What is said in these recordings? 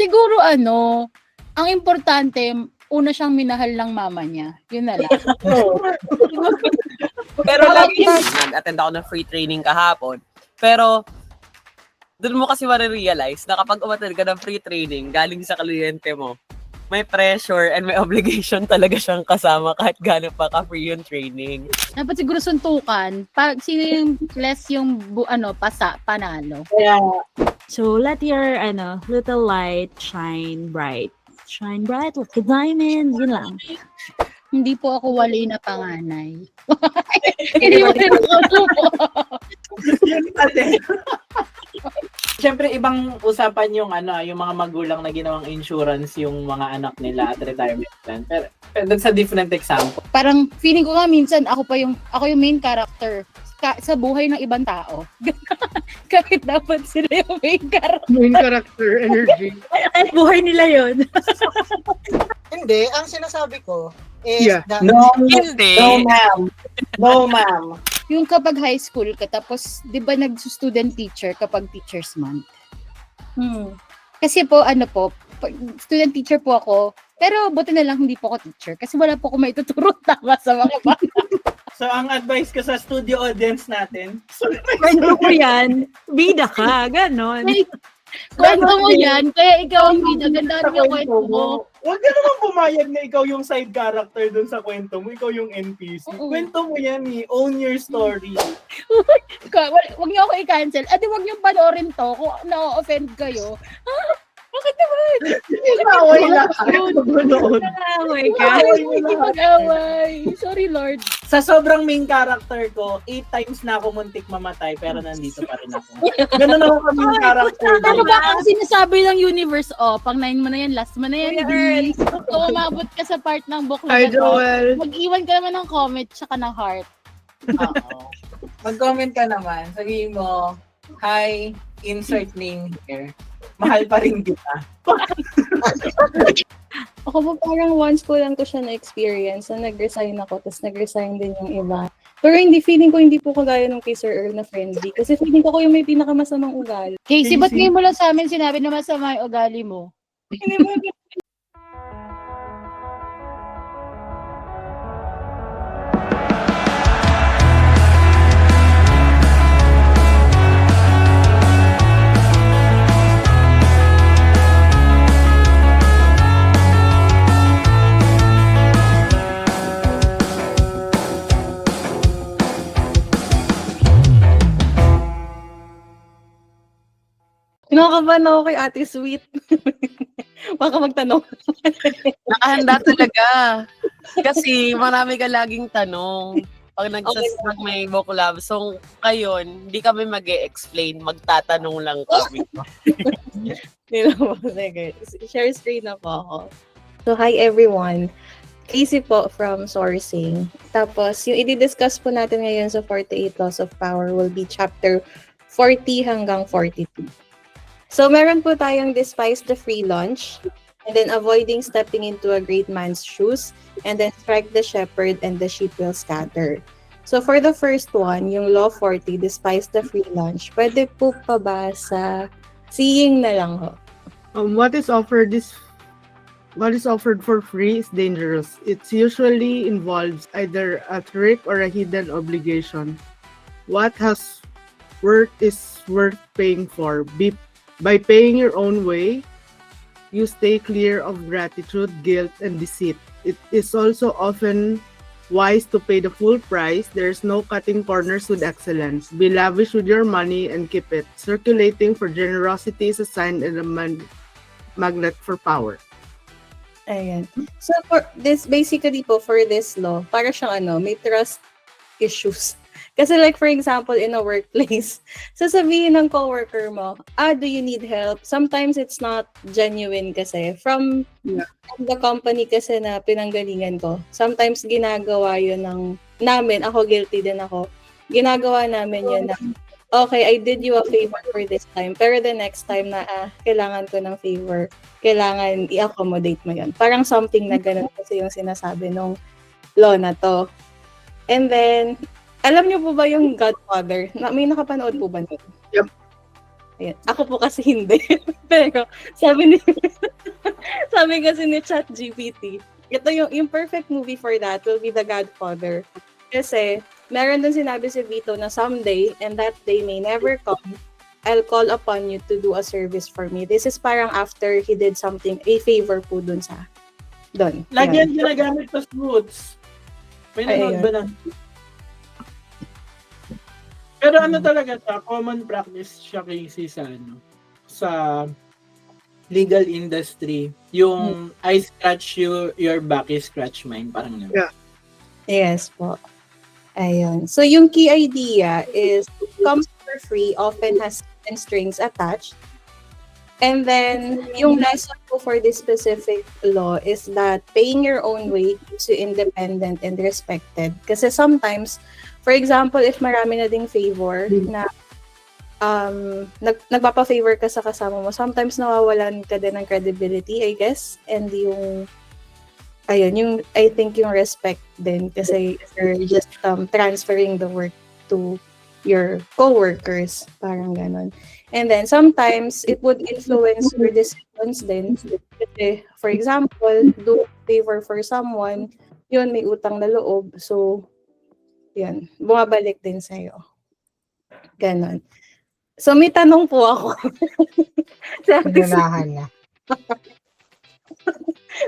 Siguro ang importante, una siyang minahal ng mama niya. Yun na lang. Pero lagi nag-attend ako ng free training kahapon. Pero doon mo kasi marirealize na kapag umattend ka ng free training galing sa kliyente mo, may pressure and may obligation talaga siyang kasama kahit gano'n pa ka-free yung training. Dapat siguro suntukan. Pag sino yung less yung pasa, panalo. Kaya, So let your little light shine bright. Shine bright like a diamond. Yun lang. Hindi po ako wali na panganay. Hindi mo rin ako. yun kasi. Siyempre, ibang usapan yung yung mga magulang na ginawang insurance yung mga anak nila at retirement plan. Pero that's a different example. Parang feeling ko nga minsan ako yung main character sa buhay ng ibang tao. Kahit dapat sila yung main character. Main character energy. Ay, buhay nila yun. Hindi, ang sinasabi ko is that Hindi. No, ma'am. No, ma'am. Yung kapag high school ka, tapos, di ba nag-student teacher kapag teacher's month? Kasi po, student teacher po ako, pero buti na lang hindi po ako teacher kasi wala po ako maituturo tama sa mga bata. So, ang advice ko sa studio audience natin, Kwento mo yan, bida ka, ganon. Kwento mo yan, kaya ikaw ang ginagandaan yung kwento mo. Huwag ka naman pumayag na ikaw yung side character dun sa kwento mo. Ikaw yung NPC. Oo. Kwento mo yan Own your story. Huwag niyo ako i-cancel. Adi, huwag niyo panoorin to kung na-offend kayo. Bakit naman? Away lang. Oh my God. Mag-away. Sorry, Lord. Sa sobrang main character ko, 8 times na ako muntik mamatay pero nandito pa rin ako. Ganun ako ka main character. Ano ba ang sinasabi ng universe? Pang 9 mo na yan, last mo na yan. Kung umabot ka sa part ng book na Hi, to, Joel. mag-iwan ka naman ng comment tsaka ng heart. Oo. Mag-comment ka naman. Sabihin mo, hi, insert name here. Mahal pa rin kita. Ako po parang once ko lang to siya na-experience na nag-resign ako, tapos nag-resign din yung iba. Pero feeling ko hindi po kagaya nung kay Sir Earl na friendly. Kasi feeling ko yung may pinakamasamang ugali. Casey, ba't ngayon mo lang sa amin sinabi na masama yung ugali mo? Kinakabahan ako kay Ate Sweet. Baka magtanong. Nakahanda talaga. Kasi marami ka laging tanong. Pag may book club. So, ngayon, hindi kami mag-e-explain. Magtatanong lang kami. Sige. Share screen na po ako. So, hi everyone. Casey po from Sourcing. Tapos, yung i-discuss po natin ngayon sa 48 Laws of Power will be chapter 40 hanggang 42. So, meron po tayong despise the free lunch, and then avoiding stepping into a great man's shoes, and then strike the shepherd and the sheep will scatter. So, for the first one, yung Law 40, despise the free lunch, pwede po pa ba sa seeing na lang ho? What is offered for free is dangerous. It usually involves either a trick or a hidden obligation. What has worth is worth paying for. By paying your own way, you stay clear of gratitude, guilt, and deceit. It is also often wise to pay the full price. There's no cutting corners with excellence. Be lavish with your money and keep it. Circulating for generosity is a sign and a magnet for power. Ayan. So, for this, basically po, for this law, para siyang may trust issues. Kasi like, for example, in a workplace, sasabihin ng coworker mo, do you need help? Sometimes it's not genuine kasi. From the company kasi na pinanggalingan ko, sometimes ginagawa yun namin, ako guilty din ako, ginagawa namin yun na, okay, I did you a favor for this time, pero the next time na kailangan ko ng favor, kailangan i-accommodate mo yun. Parang something na ganun kasi yung sinasabi nung law na to. And then, alam niyo po ba yung Godfather? May nakapanood po ba nun? Yep. Ayan. Ako po kasi hindi. Pero sabi ni sabi kasi ni ChatGPT, ito yung perfect movie for that will be The Godfather. Kasi meron dun sinabi si Vito na someday and that day may never come, I'll call upon you to do a service for me. This is parang after he did something, a favor po dun sa doon. Lagi yan ginagamit sa Suits. May nanood ba ng Pero ano talaga siya, common practice siya kasi sa legal industry. Yung I scratch your back, you scratch mine. Parang yun. Yeah. Yes po. Ayun. So yung key idea is comes for free, often has certain strings attached. And then yung lesson po for this specific law is that paying your own way keeps you independent and respected. Kasi sometimes, for example, if marami na ding favor na nagpapa-favor ka sa kasama mo, sometimes nawawalan ka din ng credibility, I guess. And yung I think yung respect din kasi you're just transferring the work to your co-workers, parang ganon. And then sometimes it would influence your decisions din. Kasi, for example, do a favor for someone, yun may utang na loob. So, yan, bumabalik din sa'yo. Ganon. So, may tanong po ako. Ganahan na.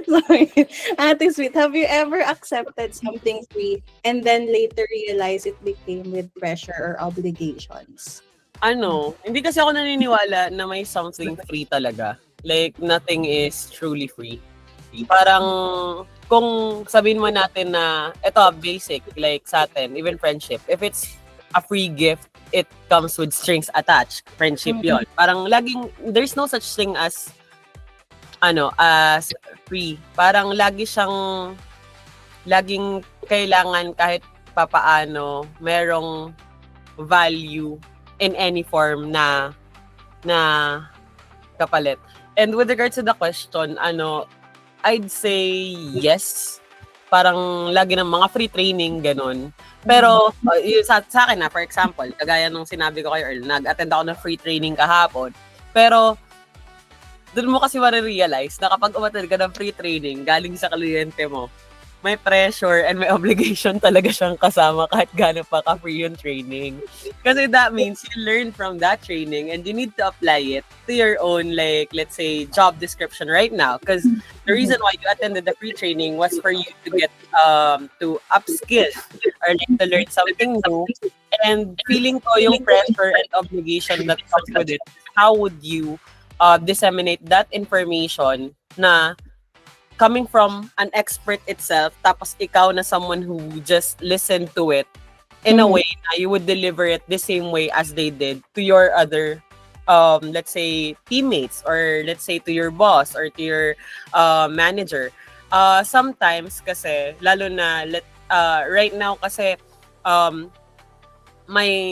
Sorry. Ate Sweet, have you ever accepted something free and then later realized it became with pressure or obligations? Hindi kasi ako naniniwala na may something free talaga. Like, nothing is truly free. Parang, kung sabihin mo natin na, ito, basic, like sa atin, even friendship, if it's a free gift, it comes with strings attached. Friendship yon. Parang laging, there's no such thing as free. Parang laging kailangan kahit papaano, merong value in any form na kapalit. And with regards to the question, I'd say yes. Parang lagi ng mga free training, ganun. Pero, sa akin na, for example, kagaya nung sinabi ko kay Earl, nag-attend ako ng free training kahapon. Pero, doon mo kasi marirealize na kapag umattend ka ng free training galing sa kliyente mo, may pressure and may obligation talaga siyang kasama kahit gano'n pa ka-free yung training. Kasi that means you learn from that training and you need to apply it to your own, like, let's say, job description right now. Because the reason why you attended the free training was for you to get to upskill or like to learn something new. And feeling ko yung pressure and obligation that comes with it, how would you disseminate that information na coming from an expert itself, tapos ikaw na someone who just listened to it in a way na you would deliver it the same way as they did to your other, let's say, teammates, or let's say to your boss or to your manager. Sometimes kasi, lalo na right now kasi, my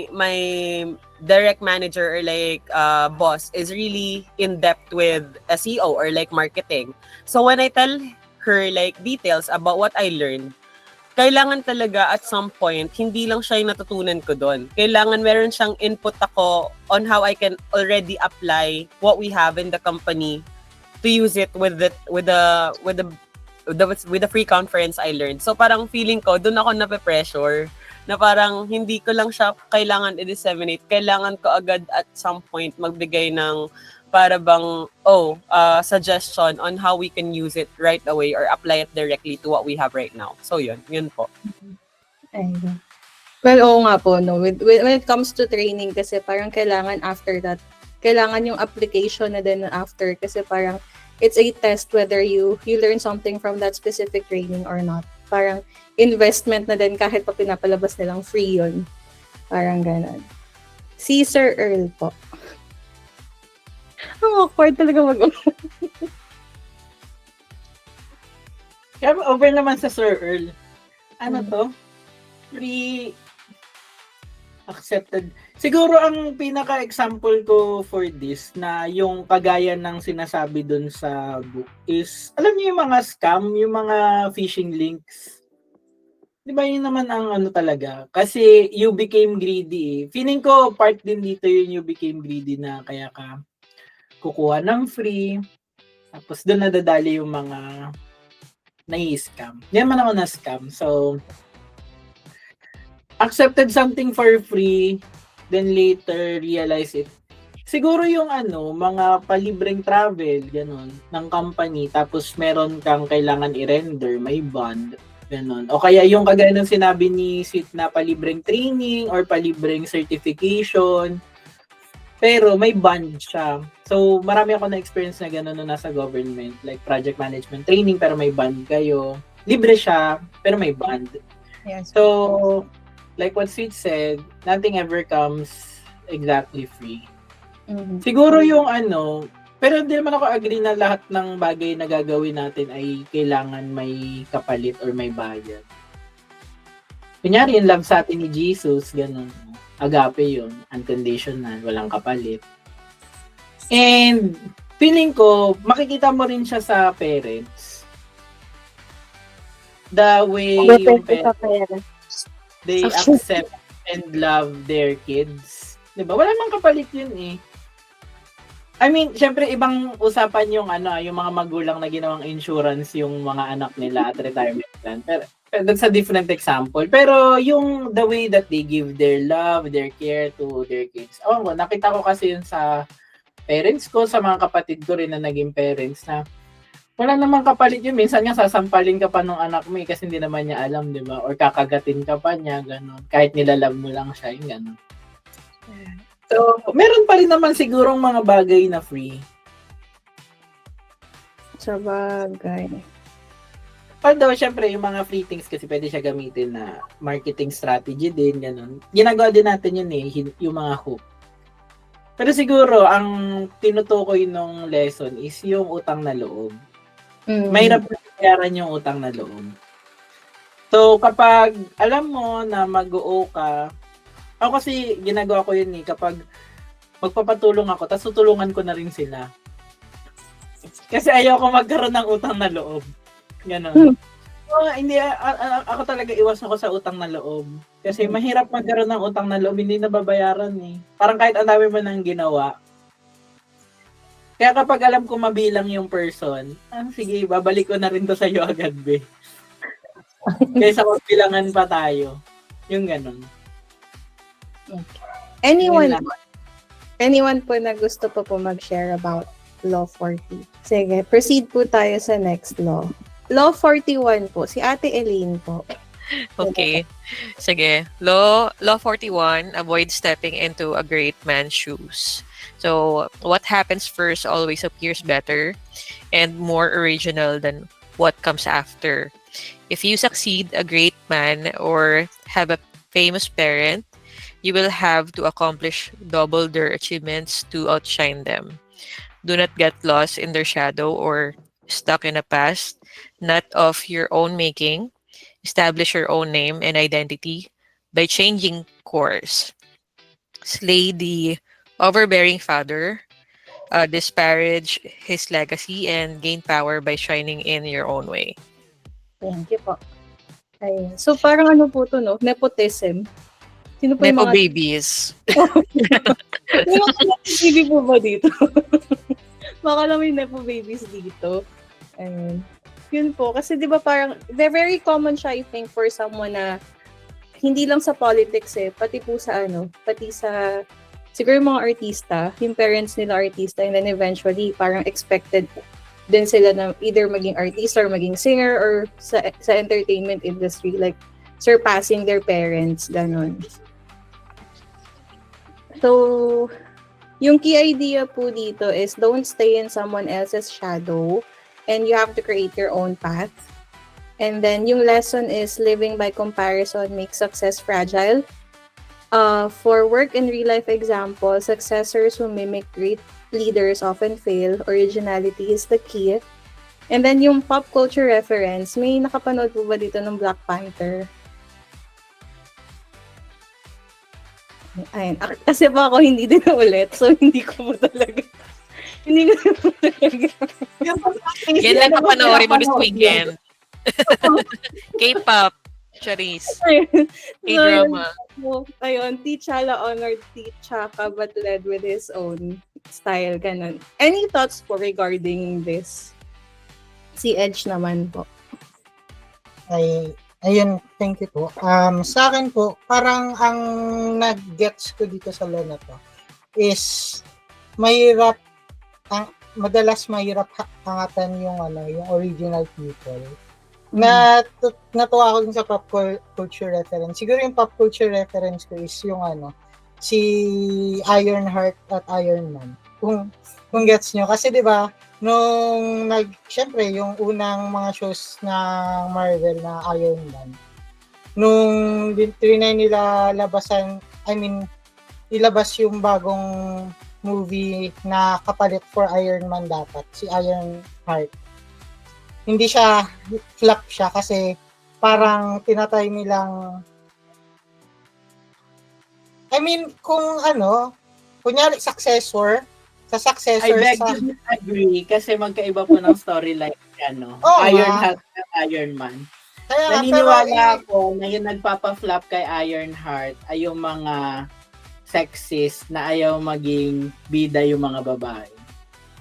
direct manager or like boss is really in depth with SEO or like marketing. So when I tell her like details about what I learned, kailangan talaga at some point, hindi lang siya yung natutunan ko doon. Kailangan meron siyang input ako on how I can already apply what we have in the company to use it with the free conference I learned. So parang feeling ko, doon ako nape-pressure na parang hindi ko lang siya kailangan i-disseminate. Kailangan ko agad at some point magbigay ng para bang, suggestion on how we can use it right away or apply it directly to what we have right now. So yun po. Ayun. Well, oo nga po, no. When it comes to training kasi parang kailangan after that, kailangan yung application na din after kasi parang it's a test whether you learn something from that specific training or not. Parang investment na din kahit pa pinapalabas nilang free yun. Parang ganun. Si Sir Earl po. Ang awkward talaga Kaya over naman sa Sir Earl. Ano to? Free accepted. Siguro ang pinaka-example ko for this na yung kagaya ng sinasabi dun sa book is, alam niyo yung mga scam, yung mga phishing links. Di ba yun naman ang ano talaga? Kasi you became greedy eh. Feeling ko part din dito yun you became greedy na kaya ka kukuha ng free. Tapos doon nadadali yung mga nai-scam. Hindi naman ako na-scam. So, accepted something for free, then later realize it. Siguro yung ano, mga palibreng travel, ganun, ng company, tapos meron kang kailangan i-render, may bond, ganun. O kaya yung kagaya ng sinabi ni Sweet na palibreng training or palibreng certification, pero may bond siya. So, marami ako na-experience na gano'n nung nasa government, like project management training, pero may bond kayo. Libre siya, pero may bond. Yes. So, like what Sweet said, nothing ever comes exactly free. Mhm. Siguro yung ano, pero hindi naman ako agree na lahat ng bagay na gagawin natin ay kailangan may kapalit or may bayad. Kunyari, yung love sa atin ni Jesus, ganun. Agape yun, unconditional, walang kapalit. And feeling ko, makikita mo rin siya sa parents. The way yung parents, they accept and love their kids. Diba? Wala mang kapalit yun eh. I mean, syempre ibang usapan yung ano, yung mga magulang na ginawang insurance yung mga anak nila at retirement plan. Pero that's a different example. Pero yung the way that they give their love, their care to their kids. Oh, nakita ko kasi yun sa parents ko, sa mga kapatid ko rin na naging parents na wala namang kapalit yun. Minsan nga sasampalin ka pa ng anak mo kasi hindi naman niya alam, di ba? Or kakagatin ka pa niya, gano'n. Kahit nilalove mo lang siya, yung gano'n. So, meron pa rin naman sigurong mga bagay na free. Sa bagay. Although, syempre, yung mga free things kasi pwede siya gamitin na marketing strategy din, gano'n. Ginagawa din natin yun eh, yung mga hook. Pero siguro, ang tinutukoy nung lesson is yung utang na loob. Mahirap na bayaran yung utang na loob. So, kapag alam mo na mag-o ka, ako kasi ginagawa ko yun eh, kapag magpapatulong ako, tapos tutulungan ko na rin sila. Kasi ayoko magkaroon ng utang na loob. Ganon. Hindi, ako talaga iwas ako sa utang na loob. Kasi mahirap magkaroon ng utang na loob, hindi nababayaran eh. Parang kahit ang dami mo nang ginawa. Kaya kapag alam ko mabilang yung person, sige, babalik ko na rin to sa'yo agad, be. Kaysa magbilangan pa tayo. Yung ganon. Anyone po na gusto po mag-share about Law 40? Sige, proceed po tayo sa next law. Law 41 po, si Ate Elaine po. Okay. Sige. Law 41, avoid stepping into a great man's shoes. So, what happens first always appears better and more original than what comes after. If you succeed a great man or have a famous parent, you will have to accomplish double their achievements to outshine them. Do not get lost in their shadow or stuck in a past not of your own making. Establish your own name and identity by changing course. Slay the overbearing father, disparage his legacy, and gain power by shining in your own way. Thank you po. Ayun. So, parang ano po to, no? Nepotism. Sino po Nepo yung mga... babies. May mga baby po ba dito? Baka lang may nepo babies dito. Ayun. Yun po. Kasi di ba parang, they're very common siya, I think, for someone na hindi lang sa politics eh, pati po sa ano, pati sa, siguro yung mga artista, yung parents nila artista, and then eventually, parang expected din sila na either maging artista or maging singer or sa entertainment industry, like, surpassing their parents, ganon. So, yung key idea po dito is don't stay in someone else's shadow and you have to create your own path. And then, yung lesson is living by comparison makes success fragile. For work and real-life example, successors who mimic great leaders often fail. Originality is the key. And then, yung pop culture reference, may nakapanood po ba dito ng Black Panther? Ayun. Kasi pa ako hindi din ulit, so hindi ko po talaga. Hindi ko po talaga. Yan lang ang panoorin mo this weekend. K-pop. Charis. Ayun. K-drama. So, ayun, T'Challa honored T'Chaka but led with his own style, ganun. Any thoughts po regarding this? Si Edge naman po. Ayun, thank you po. Sa akin po, parang ang nag-gets ko dito sa law na to is madalas mahirap hangatan yung original people. Natuwa ako dun sa pop culture reference. Siguro yung pop culture reference ko is yung si Ironheart at Iron Man. Kung gets nyo. Kasi di ba syempre, yung unang mga shows ng Marvel na Iron Man, nung trinay nila ilabas yung bagong movie na kapalit for Iron Man dapat, si Ironheart. Hindi siya, flop siya kasi parang tinatay nilang kunyari successor, sa successor I beg sa... to disagree kasi magkaiba po ng storyline Ironheart at Iron Man. Kaya, Naniniwala ako na yung nagpapa-flop kay Ironheart ay yung mga sexist na ayaw maging bida yung mga babae.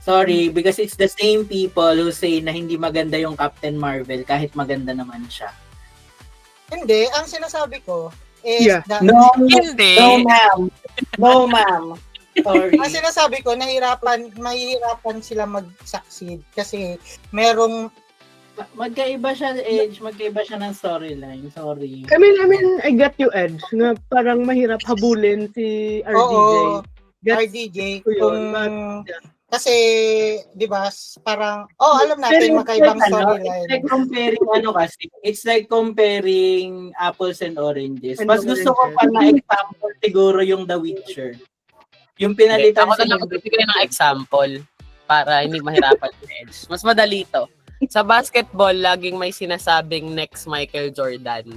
Sorry, because it's the same people who say na hindi maganda yung Captain Marvel kahit maganda naman siya. Hindi, ang sinasabi ko is No, Hindi. no ma'am. No ma'am. Sorry. ang sinasabi ko, mahihirapan sila mag-succeed kasi merong Magkaiba siya Edge, magkaiba siya ng storyline. Sorry. I mean, I got you, Edge, na parang mahirap habulin si RDJ. Oo, Gets RDJ ko yun, kasi 'di ba parang alam natin magkaibang storyline. It's like comparing apples and oranges. And Mas gusto ko pa na example siguro yung The Witcher. Yung pinalitan Ako na lang magbibigay ng example para hindi mahirapan si Edge. Mas madali to. Sa basketball, laging may sinasabing next Michael Jordan.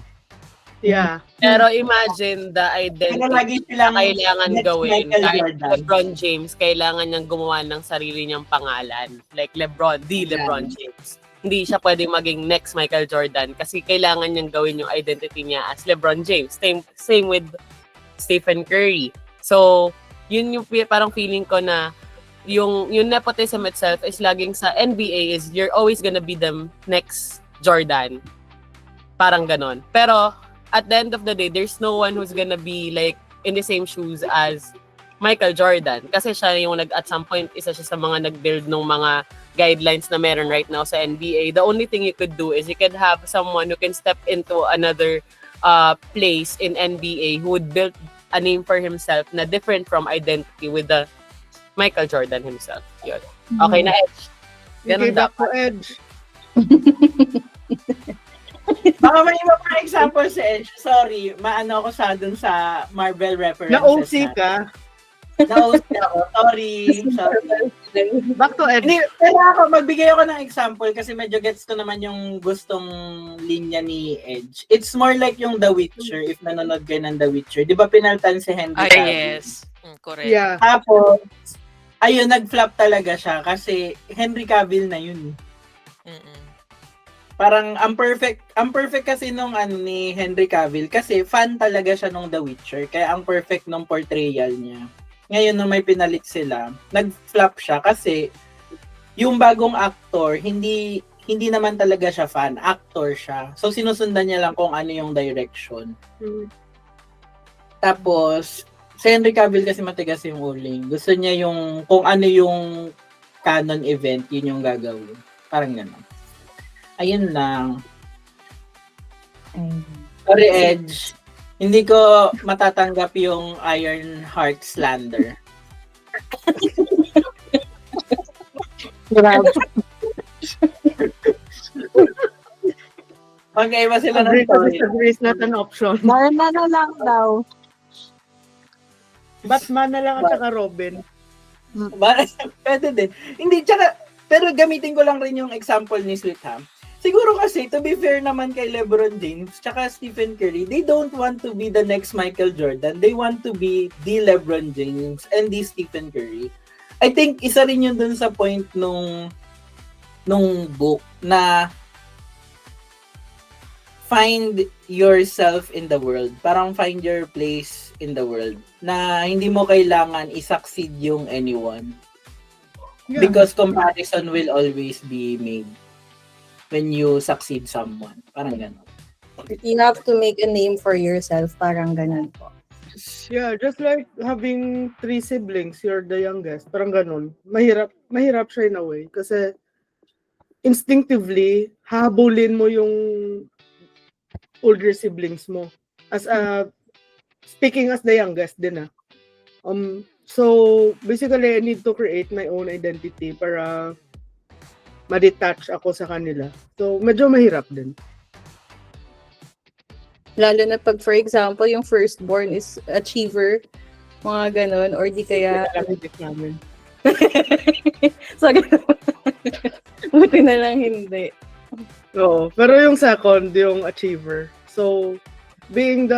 Yeah. Pero imagine the identity na kailangan gawin. Kahit LeBron James, kailangan niyang gumawa ng sarili niyang pangalan. Like LeBron James. Hindi siya pwedeng maging next Michael Jordan kasi kailangan niyang gawin yung identity niya as LeBron James. Same with Stephen Curry. So, yun yung parang feeling ko na yung nepotism itself is laging sa NBA is you're always gonna be the next Jordan. Parang ganon. Pero, at the end of the day, there's no one who's gonna be like in the same shoes as Michael Jordan. Kasi siya yung at some point, isa siya sa mga nag-build ng mga guidelines na meron right now sa NBA. The only thing you could do is you could have someone who can step into another place in NBA who would build a name for himself na different from identity with the Michael Jordan himself. Yun. Okay na, Edge. Ganun Okay, back to dapat. Edge. Baka may iba pa example sa Edge. Sorry, maano ako dun sa Marvel references. Na-OC ka. Na-OC ako. Sorry. Back to Edge. Hindi, pero magbigay ako ng example kasi medyo gets ko naman yung gustong linya ni Edge. It's more like yung The Witcher, if nanonood kayo ng The Witcher. Di ba pinaltan si Henry Cavill? Yes. Correct. Yeah. Tapos, ayun, nag-flop talaga siya kasi Henry Cavill na yun. Mm-mm. Parang ang perfect kasi nung ni Henry Cavill kasi fan talaga siya nung The Witcher. Kaya ang perfect nung portrayal niya. Ngayon nung may pinalit sila, nag-flop siya kasi yung bagong actor, hindi naman talaga siya fan, actor siya. So sinusundan niya lang kung ano yung direction. Tapos si Henry Cavill kasi matigas yung uling. Gusto niya yung kung ano yung canon event, yun yung gagawin. Parang gano'n. Ayun lang. Sorry, Edge. Hindi ko matatanggap yung Ironheart slander. Okay, ba sila ng Agree to story? disagree is not an option. Batman na lang daw. Batman na lang at saka Robin. Pwede din. Hindi, tsaka, pero gamitin ko lang rin yung example ni Sweet Ham. Siguro kasi, to be fair naman kay LeBron James, tsaka Stephen Curry, they don't want to be the next Michael Jordan. They want to be the LeBron James and the Stephen Curry. I think isa rin yun dun sa point nung book na find yourself in the world. Parang find your place in the world. Na hindi mo kailangan i-succeed yung anyone. Yeah. Because comparison will always be made when you succeed someone. Parang gano'n. You have to make a name for yourself. Parang ganun po. Yeah, just like having 3 siblings, you're the youngest. Parang ganun. Mahirap siya in a way. Kasi instinctively, hahabulin mo yung older siblings mo. As speaking as the youngest din so basically I need to create my own identity para ma-detach ako sa kanila. So medyo mahirap din. Lalo na pag, for example, yung firstborn is achiever, mga ganun, or di kaya... namin. So, ganun. Buti na lang hindi. Oo, pero yung second, yung achiever. So, I'm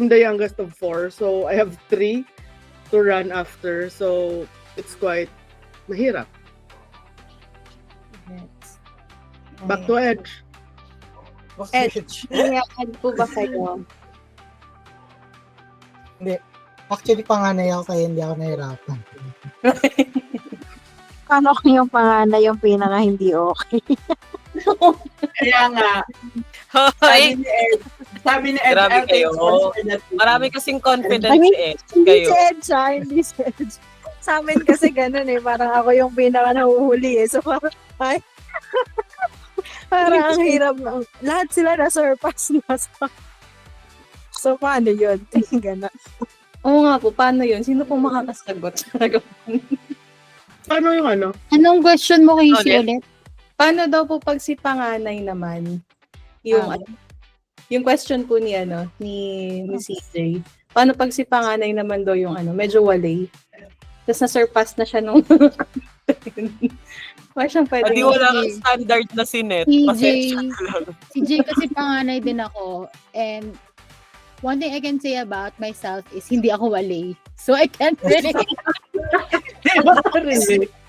the youngest of 4, so I have 3 to run after. So, it's quite mahirap. Back to Edge. Edge, nangyakad po ba kayo? Actually, panganay ako kaya hindi ako nahirapan. Paano ko yung panganay yung pinaka hindi okay? Kaya nga, Hoy! sabi ni Ed, Grabe I'll take kayo. one for that. Marami kasing confidence I mean, kayo. Hindi si Edge, hindi si Edge. Sa amin kasi ganun parang ako yung pinaka nahuhuli So parang, parang ang hirap. Lahat sila na-surpass na. So paano yun? Ganun. Oo nga po, paano yun? Sino pong makakasagot? Paano yung ano? Anong question mo kay ulit? Paano daw po pag si panganay naman? Yung yung question po ni ni CJ. Paano pag si panganay naman daw yung medyo walay? Tapos na-surpass na siya nung siyang pwede. Hindi wala kang standard na sinet. Si Jay kasi panganay din ako. And one thing I can say about myself is hindi ako wali. So I can't really...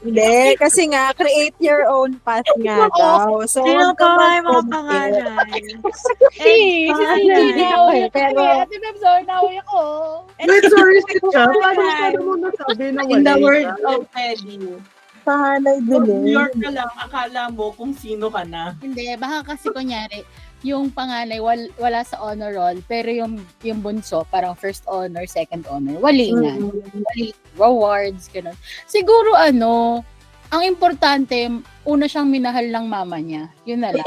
Hindi, kasi nga, create your own path nga daw. So, Sino huwag ka pa yung mga mag-compare. pangalan? Si CJ naway ako. Pero- Ate Bebzor, naway ako. Wait, sorry, siya. Paano mo nasabi na In the wala? world of Eddie, Panganay din New York ka lang, akala mo kung sino ka na. Hindi, baka kasi kunyari, yung panganay wala sa honor roll, pero yung bunso, parang first honor, second honor, wali na. Wali, rewards, ganun. Siguro ang importante, una siyang minahal ng mama niya. Yun na lang.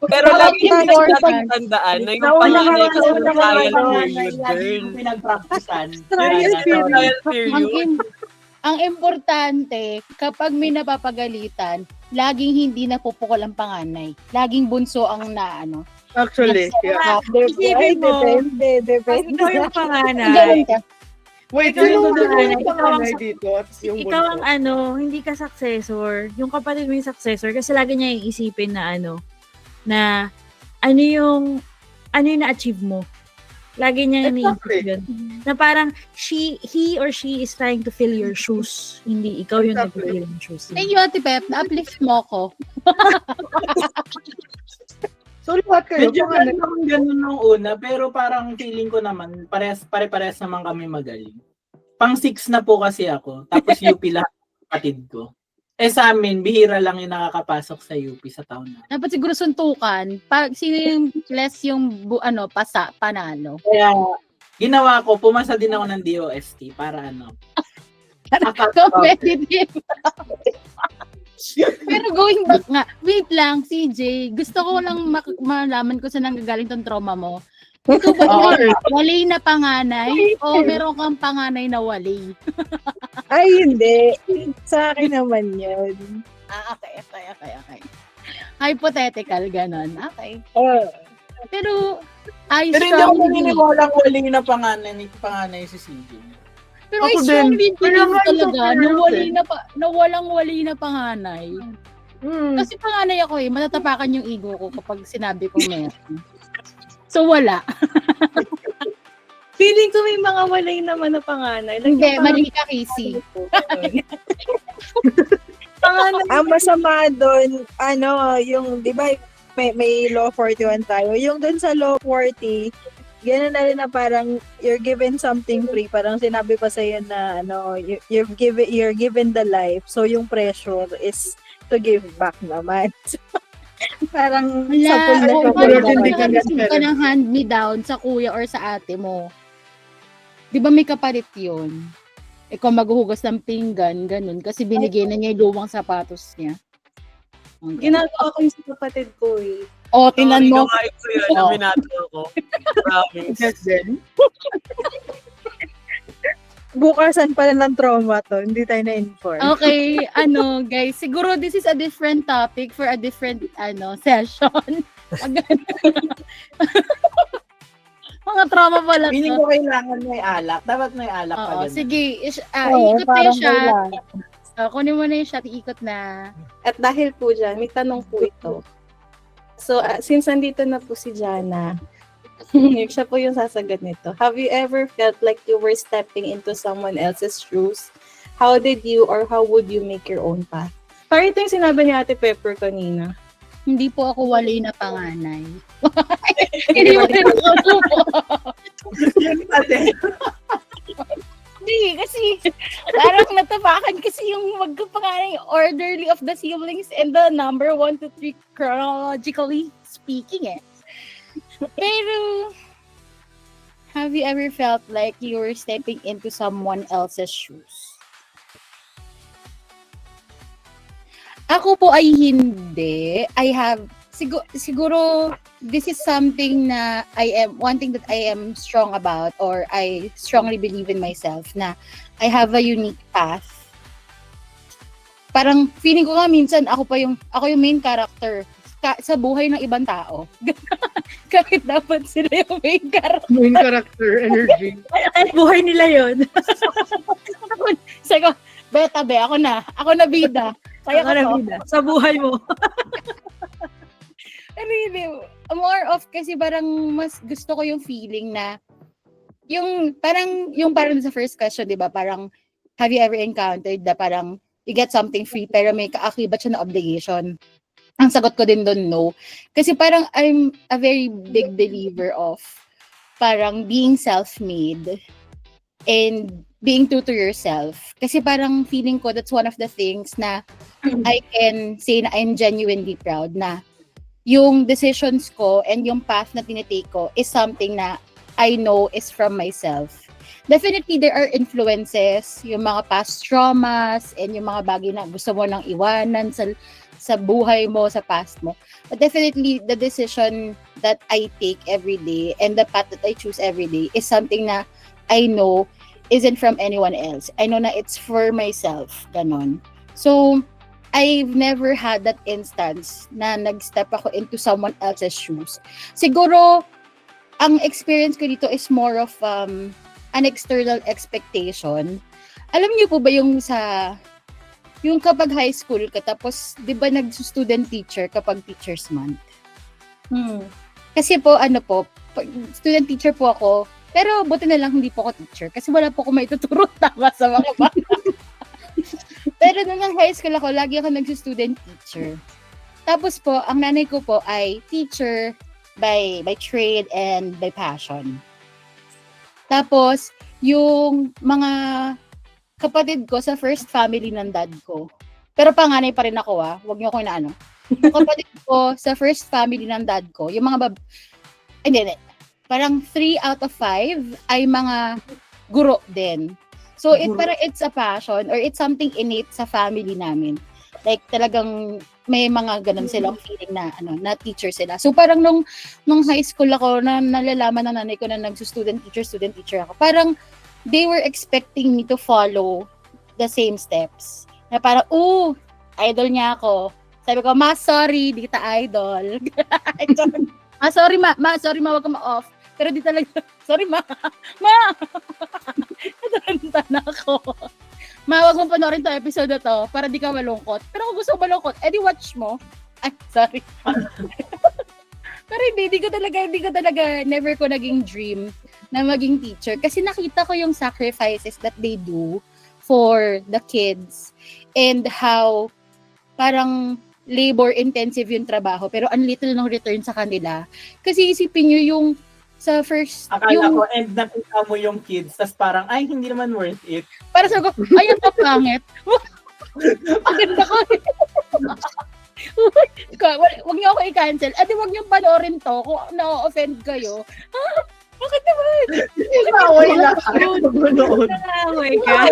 Pero lagi Yung hindi important. tandaan na yung panganay kasi yung trial period, Lagi girl. yung pinag-practicean. Trial period. Ang importante, kapag may napapagalitan, laging hindi napupukol ang panganay. Laging bunso ang Actually, yeah. Isipin mo, Depende. ikaw yung panganay. Ganun ka. Wait, Ikaw sino yung na panganay, yung panganay dito at yung Ikaw ang bunso? hindi ka successor. Yung kapatid mo yung successor kasi lagi niya iisipin na na ano yung na-achieve mo. Lagi niya iniisip yun. Na parang he or she is trying to fill your shoes. Hindi ikaw yung Exactly. nag-fill yung shoes. Thank you, Ate Pep. Na-uplift mo ko. So, lahat kayo, Medyo panganay. ganun nung una, pero parang feeling ko naman, pare-pares naman kami magaling. Pang 6 na po kasi ako, tapos UP lahat ng kapatid ko. Sa amin, bihira lang yung nakakapasok sa UP sa taon na. Dapat siguro suntukan. Pag sino yung less yung panalo. Kaya, ginawa ko, pumasa din ako ng DOST para Competitive. Pero going back nga, wait lang, CJ, gusto ko lang malaman ko saan nanggagaling tong trauma mo. Ito ba wali na panganay o meron kang panganay na wali? Ay, hindi. Sa akin naman yun. Okay. Hypothetical, ganon. Okay. Pero, I Pero hindi ako strongly naniniwalang wali na panganay si CJ. Pero I Ako din. strongly Kaya believe nga talaga ito, na walang wali na panganay. Hmm. Kasi panganay ako matatapakan yung ego ko kapag sinabi ko meron. So wala. Feeling ko may mga walay naman na panganay. Like, Hindi, yung mali ka, Casey. panganay. Ang masama doon, yung, di ba, may law 41 tayo. Yung dun sa law 40, gano'n na rin na parang you're given something free. Parang sinabi pa sa'yo na you're given the life. So yung pressure is to give back naman. So, parang Wala, sa pool na kung sa paano pool ka naman. nakareceive ka ng hand-me-down sa kuya or sa ate mo? Di ba may kapalit yun? Ikaw maghuhugas ng pinggan, ganun. Kasi binigay na niya yung lumang sapatos niya. Ginagawa ko yung sa kapatid ko eh. O, tinan mo. Gawain ko yun, Oh. aminado ako. Promise. Yes, then. Bukasan pala ng trauma to. Hindi tayo na-inform. Okay, guys, siguro this is a different topic for a different, session. Mga trauma pala Feeling to. ko kailangan may alak. Dapat may alak pa Oo, ganun. sige, Oo, ikot na parang yung shot. kailangan. Kunin mo na yung shot, iikot na. At dahil po dyan, may tanong po ito. So, since nandito na po si Jana, siya po yung sasagot nito. Have you ever felt like you were stepping into someone else's shoes? How did you or how would you make your own path? Parang ito yung sinabi ni Ate Pepper kanina. Hindi po ako walay na panganay. Hindi mo rin ako po. Hindi, kasi parang natapakan kasi yung magkapanganay orderly of the siblings and the number 1 to 3 chronologically speaking eh. Pero, have you ever felt like you were stepping into someone else's shoes? Ako po ay hindi. I have, siguro, this is something na one thing that I am strong about or I strongly believe in myself na I have a unique path. Parang feeling ko nga minsan ako yung main character sa buhay ng ibang tao. Kahit dapat sila yung main character. Main character energy. Ay, buhay nila yun. Sabi ko, beta be, ako na bida. Kaya ko to. Sa buhay mo. Really, more of kasi parang mas gusto ko yung feeling na yung parang sa first question, 'di ba? Parang have you ever encountered na parang you get something free pero may kaakibat siya na obligation? Ang sagot ko din doon no. Kasi parang I'm a very big believer of parang being self-made and being true to yourself. Kasi parang feeling ko that's one of the things na I can say na I'm genuinely proud na yung decisions ko and yung path na tinitake ko is something na I know is from myself. Definitely, there are influences, yung mga past traumas and yung mga bagay na gusto mo nang iwanan sa buhay mo, sa past mo. But definitely, the decision that I take every day and the path that I choose every day is something na I know isn't from anyone else. I know na it's for myself. Ganon. So, I've never had that instance na nag-step ako into someone else's shoes. Siguro, ang experience ko dito is more of an external expectation. Alam niyo po ba yung kapag high school ka, tapos di ba nag-student teacher kapag teacher's month? Kasi po, student teacher po ako, pero buti na lang hindi po ako teacher kasi wala po ako maituturo tama sa mga bata. Pero nung high school ako, lagi ako nag-student teacher. Tapos po, ang nanay ko po ay teacher by trade and by passion. Tapos, yung mga kapatid ko sa first family ng dad ko. Pero panganay pa rin ako wag niyo ko inaano. Yung kapatid ko sa first family ng dad ko, yung mga hindi. Parang 3 out of 5 ay mga guro din. So it's a passion or it's something innate sa family namin. Like talagang may mga ganun silang feeling na na teacher sila. So parang nung high school ako na nalalaman ng nanay ko na nagsu-student teacher ako. Parang they were expecting me to follow the same steps. Na parang, idol niya ako. Sabi ko, ma, sorry, di kita idol. Sorry, wag ka ma-off. Pero di talaga, sorry, ma. Nataranta na ako. Ma, wag mo panoorin to episode na to para di ka malungkot. Pero kung gusto mo malungkot, edi watch mo. Ay, sorry. Pero hindi ko talaga, never ko naging dream na maging teacher. Kasi nakita ko yung sacrifices that they do for the kids and how parang labor-intensive yung trabaho, pero ang little ng return sa kanila. Kasi isipin nyo yung sa first, Akala yung, ko, and nakita mo yung kids, tas parang, ay, hindi naman worth it. para sa ko, ay, ang kapangit. Ang ganda ko. Huwag niyo ako i-cancel. Adi, huwag niyo panoorin to kung na-offend kayo. Bakit naman? Away lang tayo mag-nood. Away ka.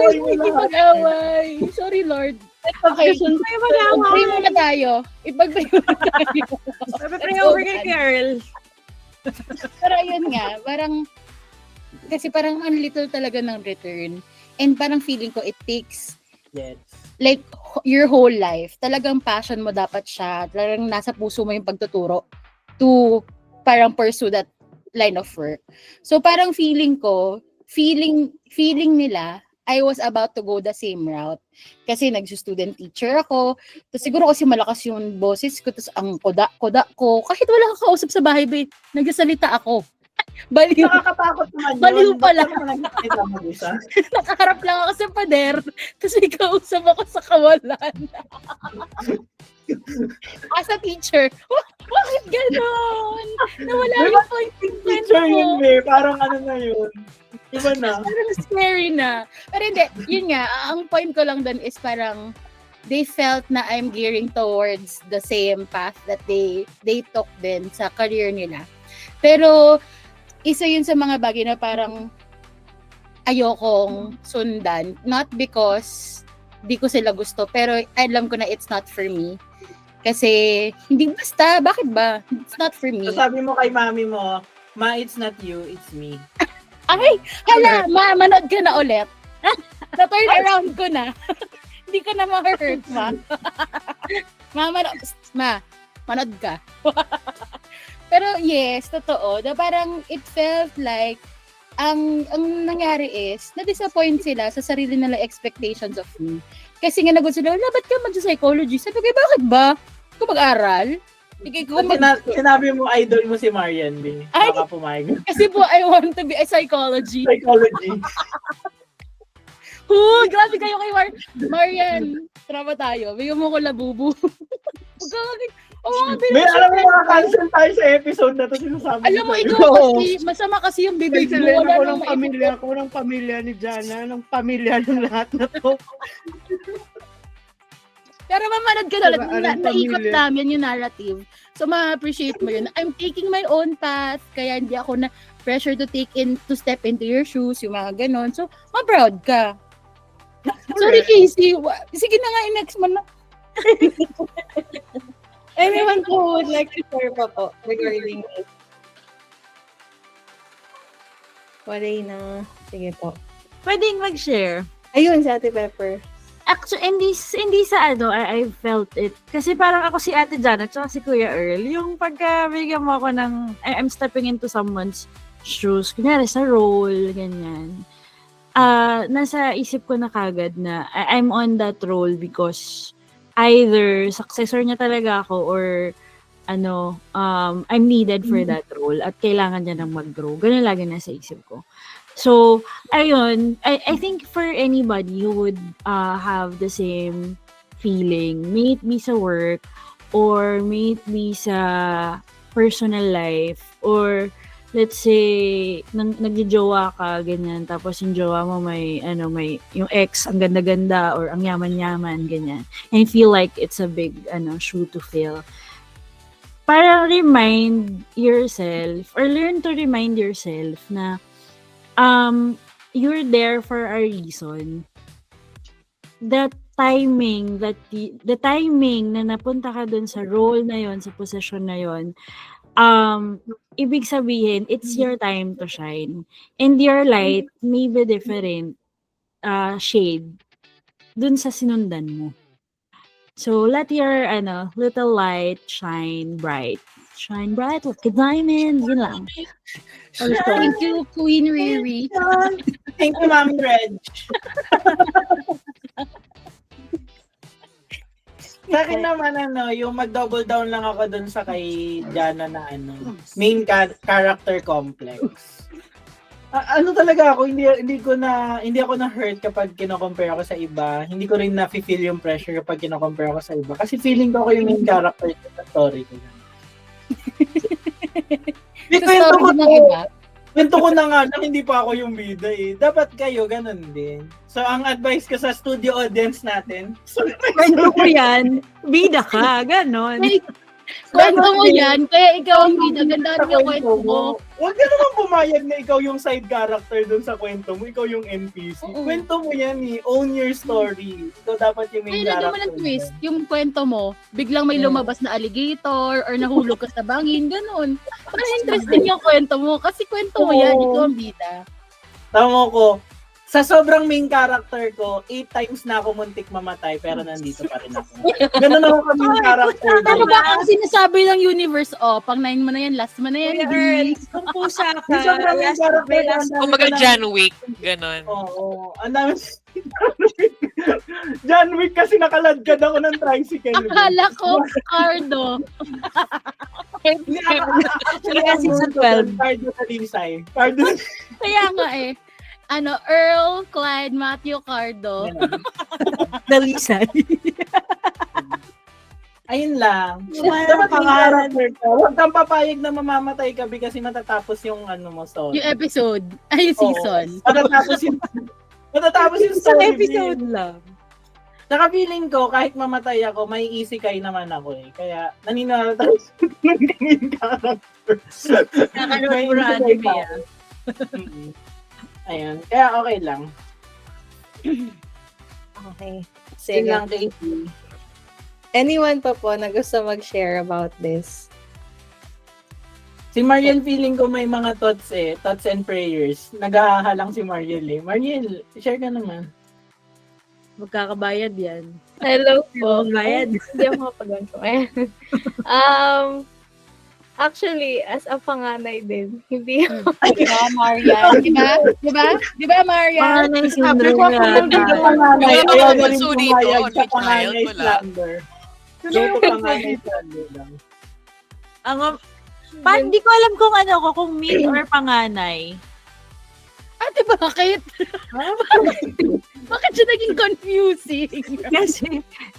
Mag-away. Sorry, Lord. Okay, May mag-away. pray muna tayo. Ipag-pray muna tayo. Pray over kay Carl. Pero ayun nga, parang, kasi parang ang little talaga ng return. And parang feeling ko, it takes, Yes. like, your whole life. Talagang passion mo dapat siya. Talagang nasa puso mo yung pagtuturo to parang pursue that line of work. So parang feeling ko, feeling nila, I was about to go the same route. Kasi nag-student teacher ako. Tapos siguro kasi malakas yung boses ko. Tapos ang koda ko. Kahit wala kang kausap sa bahay, babe, nagsasalita ako. Baliw. Nakakatakot naman yun. Baliw pala. Ba't naman nagkakita mo isa? Nakaharap lang ako sa pader. Tapos may kausap ako sa kawalan. As a teacher, bakit ganon? Nawala yung point Teacher yun, eh. Parang ano na yun. Iba na. Parang scary na. Pero hindi, yun nga, ang point ko lang dun is parang they felt na I'm gearing towards the same path that they took din sa career nila. Pero isa yun sa mga bagay na parang ayokong sundan. Not because di ko sila gusto, pero alam ko na it's not for me. Kasi hindi basta, bakit ba? It's not for me. So sabi mo kay mami mo, Ma, it's not you, it's me. Ay, hala, manood ka na ulit. Na-turn around ko na. Hindi ko na ma-hurt, ma. Manood ka. Pero yes, totoo. Na parang it felt like ang nangyari is, na-disappoint sila sa sarili nila expectations of me. Kasi nga nagulat sila, ba't ka mag-psychology? Sabi ko, bakit ba? Kung mag-aral? Sinabi mo idol mo si Marian B. Ay! Baka pumayag. Kasi po, I want to be a psychology. Psychology. Grabe kayo kay Marian. Trama tayo. Bigyan mo ko labubu. May alam mo cancel tayo sa episode na to, sinasabi Alam mo, sa'yo. ikaw kasi, masama kasi yung bibig mo. Excellent Wala ako nang ng pamilya ko, ng pamilya ni Jana, ng pamilya ng lahat na to. Pero mamanood ka na, Anong naikot pamilya? namin yung narrative. So, ma-appreciate mo yun. I'm taking my own path, kaya hindi ako na pressure to step into your shoes, yung mga ganon. So, ma-proud ka. Sorry, Casey. Sige na nga, next mo na. Anyone who would like to share pa po regarding this? Wala na. Sige po. Pwedeng mag-share. Ayun, si Ate Pepper. Actually, hindi sa ano, I felt it. Kasi parang ako si Ate Janet at si Kuya Earl, yung pagka bigyan mo ako ng, I'm stepping into someone's shoes, kunyari sa role, ganyan. Nasa isip ko na kagad na I'm on that role because either successor niya talaga ako or I'm needed for that role at kailangan niya nang mag-grow. Ganun lagi nasa isip ko. So, ayun, I think for anybody who would have the same feeling, may it be sa work or may it be sa personal life or let's say nagjojowa ka ganyan tapos yung jowa mo may yung ex ang ganda-ganda or ang yaman-yaman ganyan and feel like it's a big shoe to fill. Para remind yourself or learn to remind yourself na you're there for a reason. The timing na napunta ka dun sa role na yon, sa position na yon, ibig sabihin, it's your time to shine. And your light may be different shade dun sa sinundan mo. So, let your little light shine bright. Shine bright like a diamond. Yun lang. Thank you, Queen Riri. Thank you, Mami Reg. Sa akin naman, yung mag-double down lang ako dun sa kay Jana na main character complex. Ano talaga ako, hindi ako na hurt kapag kino-compare ako sa iba. Hindi ko rin na-feel yung pressure kapag kino-compare ako sa iba. Kasi feeling ko ako yung main character sa story ko. Kwento ko na nga lang, hindi pa ako yung bida eh. Dapat kayo, ganun din. So, ang advice ko sa studio audience natin, Kwento ko yan, bida ka, ganon. Kwento mo yan, kaya ikaw ang bida. Gandaan yung kwento mo. Huwag ka naman pumayag na ikaw yung side character dun sa kwento mo. Ikaw yung NPC. Kwento mo yan eh. Own your story. Ikaw dapat yung main Ay, lagyan mo character. ng twist. Yung kwento mo, biglang may lumabas na alligator or nahulog ka sa bangin, ganun. Para interesting yung kwento mo. Kasi kwento mo yan, ikaw ang bida. Tama ko. Sa sobrang main character ko, 8 times na ako muntik mamatay pero nandito pa rin ako. Ganun ako ka main character. Ano ba ang sinasabi ng universe? Oh, pang 9 mo na yan, last mo na yan. Kung pusa ka, Yung sobrang main character ko, Kumaga John Wick, ganon. Oo. Ang dami. John Wick kasi nakaladkad ako ng tricycle. Akala ko, Cardo. Actually, Kasi sa 12. Cardo sa Linsay. Cardo. Kaya nga eh. Earl, Clyde, Matthew, Cardo. Dalisan. Ayun lang. Wala Dapat pangalan. main character ka. Huwag kang papayag na mamamatay ka kasi matatapos yung mo story. Yung episode. Ay, yung season. Matatapos yung Isang story. episode lang. Saka feeling ko, kahit mamatay ako, may isikay naman ako eh. Kaya, naniniwala tayo sa main character. Nakanood mo na anime yan. Ayun. Kaya okay lang. Okay. Yun Sige. lang, Casey. Anyone pa po na gusto mag-share about this? Si Mariel feeling ko may mga thoughts and prayers. Naghahalang si Mariel eh. Mariel, share ka naman. Magkakabayad yan. Hello po. Magbayad. Hindi ako makapag-ganto. Actually, as a panganay din, hindi ako. Diba, Marian? Diba, Marian? Panganay syndrome yan. Ayaw na rin Bunso dito, pumayag sa only child, panganay wala. slander. Dito panganay slander lang. Hindi ko alam kung mid or panganay. Ate, bakit? Bakit siya naging confusing?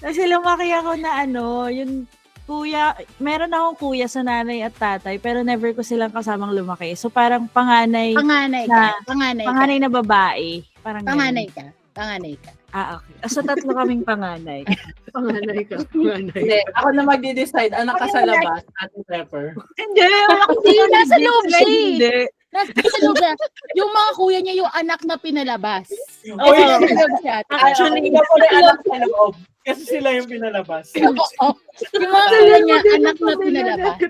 Kasi lumaki ako na yung kuya, meron akong kuya sa nanay at tatay, pero never ko silang kasamang lumaki. So parang panganay Panganay na babae. Parang Panganay ganun. ka. Okay. So tatlo kaming panganay. Panganay ka. Hindi, ako na magde-decide. Anak ka sa labas, Ate Pepper. Hindi, Hindi, nasa loob siya eh. Hindi. Nasa loob siya. Yung mga kuya niya, yung anak na pinalabas. Oh, Nasa loob siya. Actually, hindi ko rin anak sa loob. Kasi sila yung pinalabas. Oo. Yung mga kuya niya, anak na pinalabas.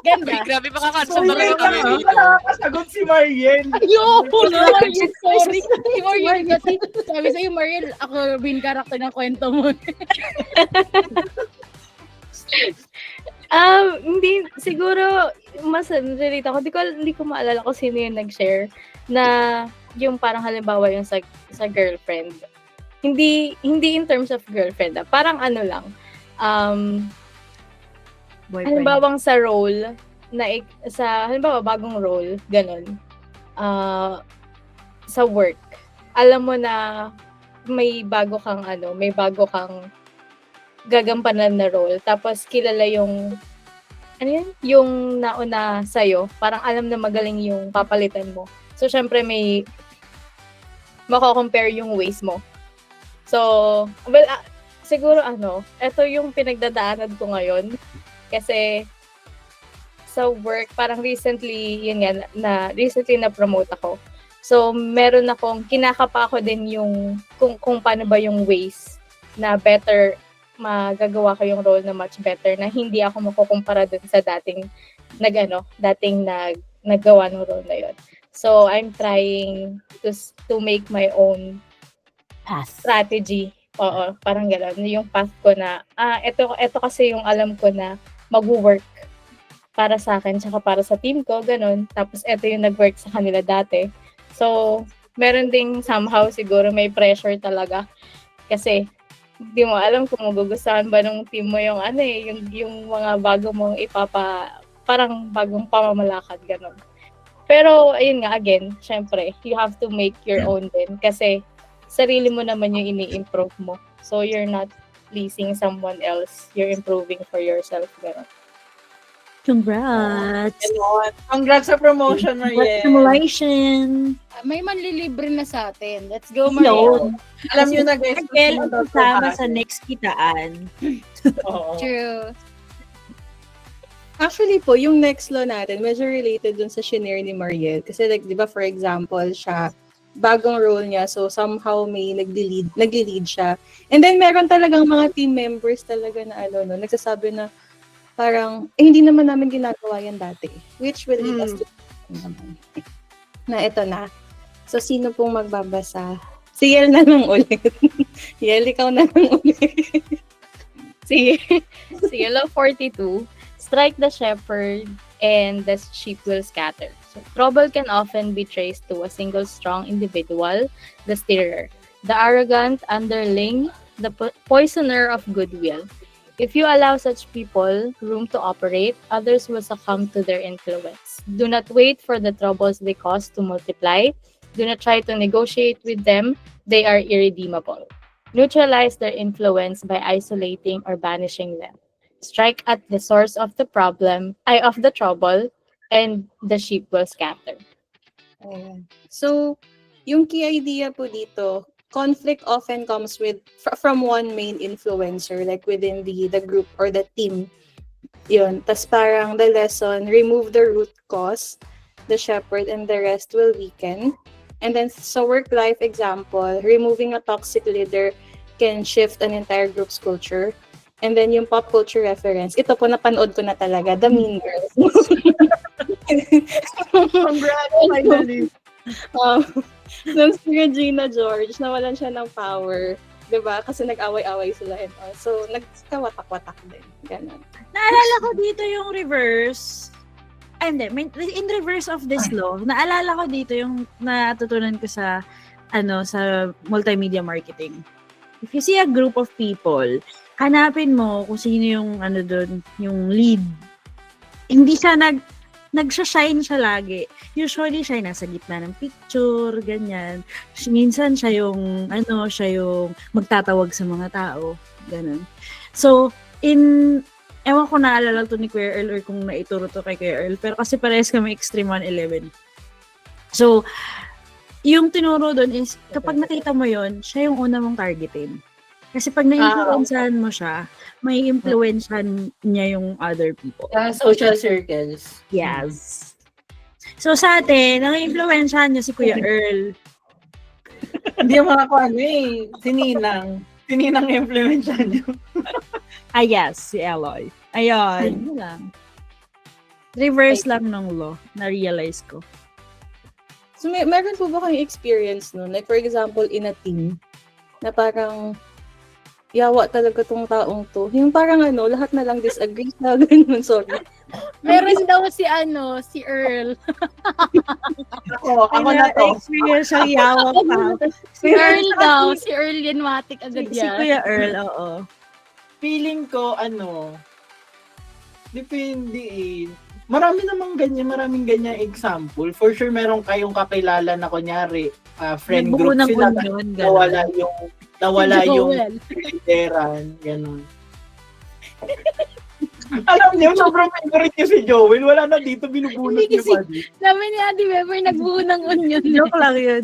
Ganda. Uy, grabe makakansam talaga kami dito. Nakakasagot si Mariel. Ayun! Mariel, sorry. Si Mariel kasi, sabi sa'yo, Mariel, ako bin character ng kwento mo. Hindi, siguro, mas relate ako. Hindi ko maalala kung sino yung nag-share na yung parang halimbawa yung sa girlfriend. Hindi in terms of girlfriend. Parang ano lang. Halimbawa sa role, halimbawa bagong role, ganun. Sa work. Alam mo na may bago kang gagampanan na role. Tapos kilala yung yung nauna sa'yo. Parang alam na magaling yung papalitan mo. So, syempre may mako-compare yung ways mo. So, siguro ito yung pinagdadaanan ko ngayon. Kasi sa work, parang recently na-promote ako. So, meron akong, kinakapa ako din yung, kung paano ba yung ways na better magagawa ko yung role na much better na hindi ako makukumpara dun sa dating naggawa ng role na yun. So, I'm trying to make my own Path. strategy. Oo, parang gano'n. Yung path ko na, ito kasi yung alam ko na mag-work para sa akin, tsaka para sa team ko, gano'n. Tapos ito yung nag-work sa kanila dati. So, meron ding somehow siguro may pressure talaga. Kasi, hindi mo alam kung magugustuhan ba ng team mo yung yung mga bago mong parang bagong pamamalakad, gano'n. Pero, ayun nga, again, syempre, you have to make your own din. Kasi, sarili mo naman yung ini-improve mo. So, you're not pleasing someone else. You're improving for yourself. Ganun. Congrats! Ganon. Congrats sa promotion, Mariel. Congratulations! May manlilibre na sa atin. Let's go, Mariel. Yun. Alam nyo na guys, Markel, kung sino kasama to, sa next kitaan. Oo. True. Actually po, yung next law natin, medyo related dun sa shinare ni Mariel. Kasi like, di ba, for example, siya, bagong role niya, so somehow may nagli-lead siya. And then, meron talagang mga team members talaga na nagsasabi na parang, hindi naman namin ginagawa yan dati. Which will lead us to naman. Na ito na. So, sino pong magbabasa? Si Yel na lang ulit. Yel, ikaw na lang ulit. Si Yellow 42, strike the shepherd and the sheep will scatter. So, trouble can often be traced to a single strong individual, the steerer, the arrogant underling, the poisoner of goodwill. If you allow such people room to operate, others will succumb to their influence. Do not wait for the troubles they cause to multiply. Do not try to negotiate with them. They are irredeemable. Neutralize their influence by isolating or banishing them. Strike at the source of the trouble, and the sheep will scatter. Ayan. So, yung key idea po dito, conflict often comes from one main influencer, like within the group or the team. Yun. Tas parang the lesson, remove the root cause, the shepherd, and the rest will weaken. And then sa work-life example, removing a toxic leader can shift an entire group's culture. And then yung pop culture reference, ito po napanood ko na talaga, The Mean Girls. Congrats, finally. Nung si Regina George, nawalan siya ng power. Diba? Kasi nag-away-away sila and all. So, nagkawatak-watak din. Ganun. Naalala ko dito yung reverse. Ay, hindi. In reverse of this law, naalala ko dito yung natutunan ko sa sa multimedia marketing. If you see a group of people, hanapin mo kung sino yung doon, yung lead. Hindi siya nagsha-shine siya lagi. Usually siya nasa gitna ng picture, ganyan. Minsan siya yung siya yung magtatawag sa mga tao, ganun. So, ewan ko naalala to ni Kuya Earl or kung naituro to kay Kuya Earl, pero kasi parehas kami Extreme 111. So, yung tinuro doon is, kapag nakita mo yon, siya yung una mong targetin. Kasi pag na-influencehan mo siya, may influencehan niya yung other people. Social circles. Yes. So sa atin, nang-influencehan niya si Kuya Earl. Hindi yung mga sininang. Sininang influencehan niyo. Yes, si Eloy. Ayun, yun lang. Reverse lang ng law, na-realize ko. So, meron po ba kayong experience nun? Like, for example, in a team, na parang, yawa talaga tong taong to. Yung parang lahat na lang disagree na ganun, sorry. Meron daw si Earl. Ako na to. Experience ang yawa pa. Si Earl Yanmatic agad Si yan. Kuya Earl, oo. Feeling ko, depende eh. Maraming ganyan example. For sure, meron kayong kakilala na kunyari, friend Nagbuo group ng sila, union, nawala yung lideran, gano'n. Alam niyo, sobrang favorite niyo si Joel. Wala na dito, binubunot niyo pa. Sabi ni Ate Weber, nagbuo ng union. Joke lang yun.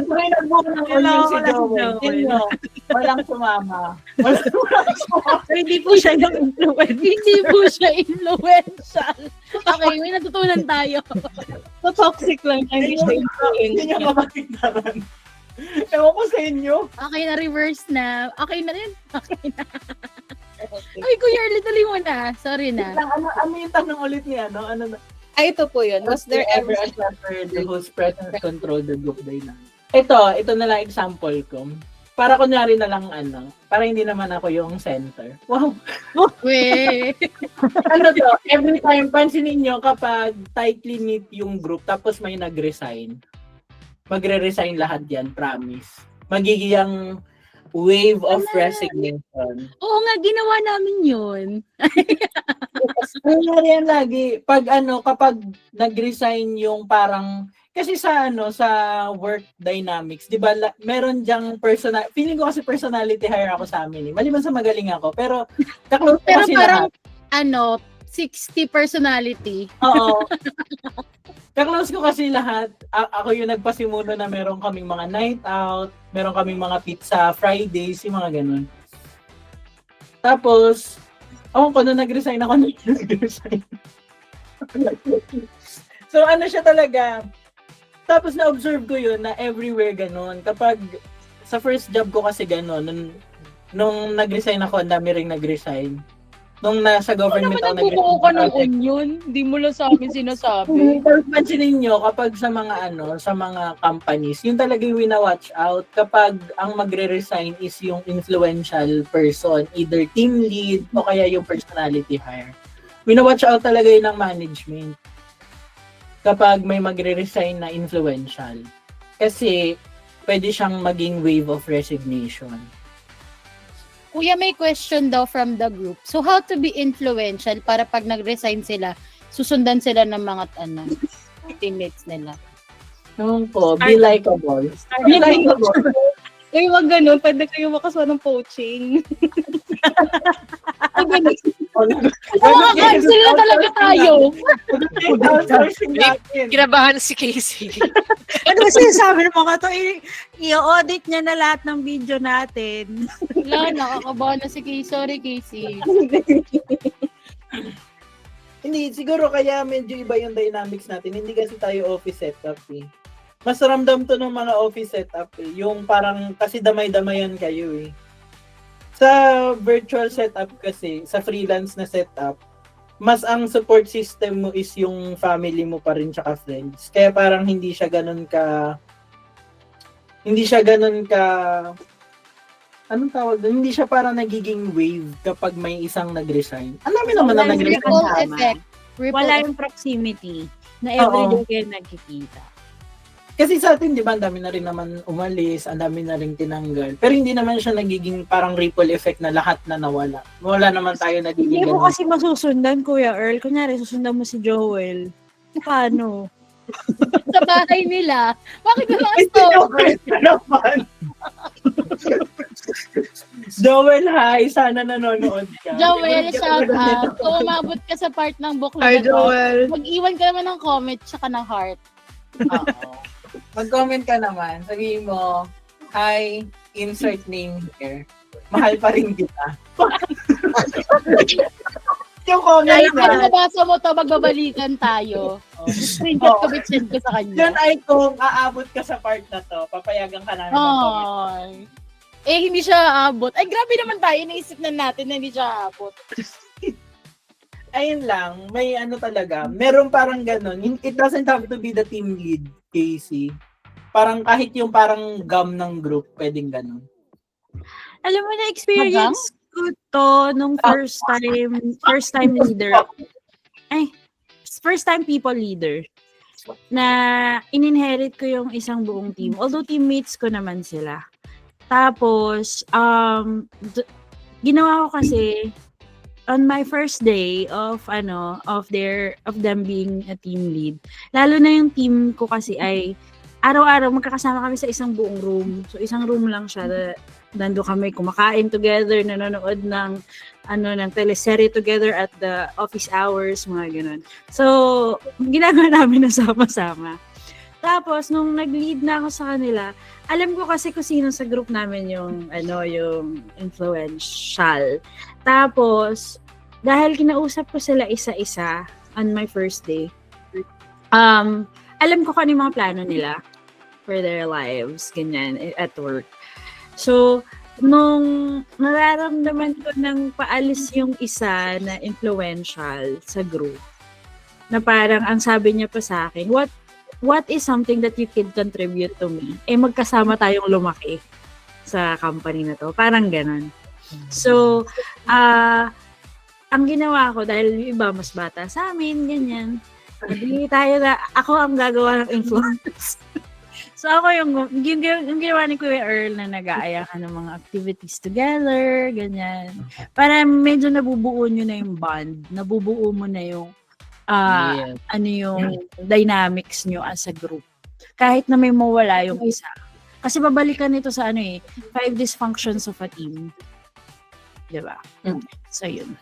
May nagbuo ng union si Joel. Yun, walang sumama. So, hindi po siya nang-influence. Hindi po siya influential. Okay, may natutunan tayo. So, toxic lang. Hindi siya Hindi niya mapakitaran. Ewan ko sa inyo. Okay na, reverse na. Okay na rin. Okay na. Ay, Kuya Earl, tuloy mo na. Sorry na. Ano yung tanong ulit niya? Ay, ito po yun. Was there ever a shepherd whose presence controlled the group dynamic? Ito na lang example ko. Para kunyari na lang para hindi naman ako yung center. Wow! Weh. Every time, pansinin nyo kapag tightly knit yung group tapos may nag-resign, magre-resign lahat yan, promise. Magiging wave of resignation. Oo nga, ginawa namin yun. Nangyari yan lagi. Kapag nag-resign yung parang, kasi sa work dynamics, di ba, meron diyang feeling ko kasi personality hire ako sa amin. Maliban sa magaling ako, pero kaklose ko Pero kasi parang, lahat. 60 personality. Oo. Kaklose ko kasi lahat. Ako yung nagpasimuno na meron kaming mga night out, meron kaming mga pizza Fridays, yung mga ganun. Tapos, nung nag-resign ako, nag-resign. So, siya talaga. Tapos, na-observe ko yun na everywhere ganun. Kapag, sa first job ko kasi ganun, nung nag-resign ako, ang dami ring nag-resign. Nung nasa government ako nag-resign. Nagbubuo ka ng onion, di mo lang sa amin sinasabi. Kung pansinin nyo, kapag sa mga companies, yun talaga yung wina-watch out kapag ang magre-resign is yung influential person, either team lead o kaya yung personality hire. Wina-watch out talaga yun ng management kapag may magre-resign na influential. Kasi pwede siyang maging wave of resignation. Kuya, may question daw from the group. So, how to be influential para pag nag-resign sila, susundan sila ng mga teammates nila? Be likable. Be likable. Wag ganun. Pwede kayo makasama ng poaching. Cancel na talaga tayo. Kinabahan si Casey. Ano ba sinasabi ng mga to? I-audit niya na lahat ng video natin. Wala, nakakabahan na si Casey. Sorry, Casey. Hindi, siguro kaya medyo iba yung dynamics natin. Hindi kasi tayo office setup eh. Mas ramdam to ng mga office setup eh. Yung parang, kasi damay-damayan kayo eh. Sa virtual setup kasi, sa freelance na setup, mas ang support system mo is yung family mo pa rin tsaka friends. Kaya parang hindi siya ganun ka anong tawag doon? Hindi siya parang nagiging wave kapag may isang nag-resign. Ang dami naman na nag-resign. Ripple effect. Wala yung proximity na everyday kayo nagkikita. Kasi sa atin, di ba, ang dami na rin naman umalis, ang dami na rin tinanggal. Pero hindi naman siya nagiging parang ripple effect na lahat na nawala. Wala naman tayo nagiging Hindi mo kasi masusundan, Kuya Earl. Kunyari, susundan mo si Joel. Paano? Sa bahay nila. Bakit naman naman. Joel, hi. Sana nanonood ka. Joel, shout out. Kung umabot ka sa part ng book Hi, na to, Joel. mag-iwan ka naman ng comment tsaka ng heart. Oo. Mag-comment ka naman. Sabihin mo, hi, insert name here. Mahal pa rin kita. Yung comment Kahit na. pag nabasa mo to, magbabalikan tayo. Screenshot ko, send ko sa kanya. Yun ay kung aabot ka sa part na to, papayagan ka namin mag-comment. Ay. Hindi siya aabot. Ay, grabe naman tayo. Naisip na natin na hindi siya aabot. Ayun lang, may talaga, meron parang ganun. It doesn't have to be the team lead, Casey. Parang kahit yung parang gum ng group, pwedeng ganun. Alam mo na, experience ko to nung first time leader. First time people leader. Na in-inherit ko yung isang buong team. Although teammates ko naman sila. Tapos, ginawa ko kasi, on my first day of them being a team lead, lalo na yung team ko kasi ay araw-araw magkakasama kami sa isang buong room. So isang room lang siya. Nando kami kumakain together, nanonood ng teleserye together at the office hours, mga ganun. So ginagawa namin na sama-sama. Tapos nung nag-lead na ako sa kanila, alam ko kasi kung sino sa group namin yung influential. Tapos, dahil kinausap ko sila isa-isa on my first day, alam ko kung ano yung mga plano nila for their lives, ganyan, at work. So, nung nararamdaman ko nang paalis yung isa na influential sa group, na parang ang sabi niya pa sa akin, what is something that you can contribute to me? Magkasama tayong lumaki sa company na to. Parang ganon. So, ang ginawa ko, dahil yung iba mas bata sa amin, ganyan. Hindi tayo na, ako ang gagawa ng influence. So ako yung ginawa ni Kuya Earl na nag-aaya ka ng mga activities together, ganyan. Para medyo nabubuo nyo na yung bond, nabubuo mo na yung Yes. ano yung dynamics nyo as a group. Kahit na may mawala yung isa. Kasi babalikan nito sa 5 dysfunctions of a team. Diba? So yun.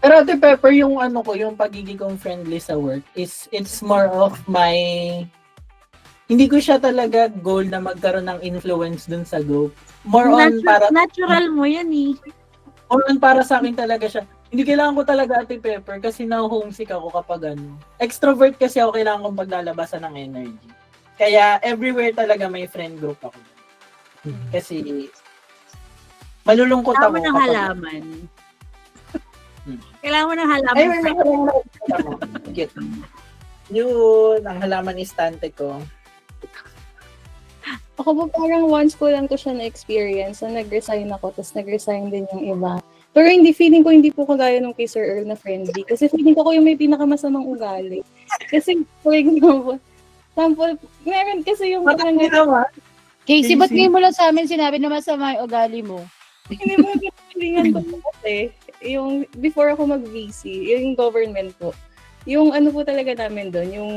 Pero Ate Pepper, yung yung pagiging kong friendly sa work it's more of my hindi ko siya talaga goal na magkaroon ng influence dun sa group. More on para Natural mo yan eh. more on para sa akin talaga siya. Hindi kailangan ko talaga Ate Pepper kasi na-homesick ako kapag extrovert kasi ako, kailangan kong paglalabasan ng energy. Kaya everywhere talaga may friend group ako. Kasi malulungkot Kailangan ako mo ng halaman. Kailangan mo ng halaman. Ay, may cute. Yun, ang halaman istante ko. Ako po parang once ko lang ko siya na-experience na nag-resign ako, tapos nag-resign din yung iba. Pero feeling ko hindi po kagaya nung kay Sir Earl na friendly. Kasi feeling ko yung may pinakamasamang ugali. Kasi, for example, meron kasi yung parang... Casey, ba't ngayon mo lang sa amin sinabi na masama yung ugali mo? Hindi mo pilingan ko kasi, yung before ako mag-VC, yung government po, yung po talaga namin doon,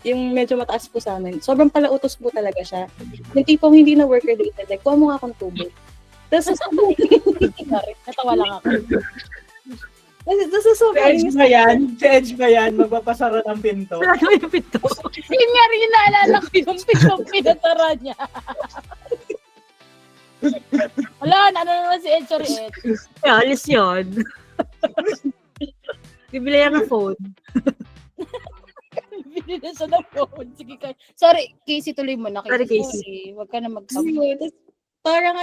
yung medyo mataas po sa amin. Sobrang palautos po talaga siya. Yung tipong hindi na work-related, like, kuha mo nga akong tubig. Tapos, Natawa lang ako. Si Edge ba yan? Magpapasara ng pinto. Sarado yung pinto. Yun nga rin yung naalala ko yung pinatara niya. Wala, ano naman si Ed, sorry Ed. Alis yun. Bibili yan ng phone. Bibili na siya ng phone. Sige ka. Sorry, Casey, tuloy mo na. Sorry, Casey. Huwag ka na magsabi. parang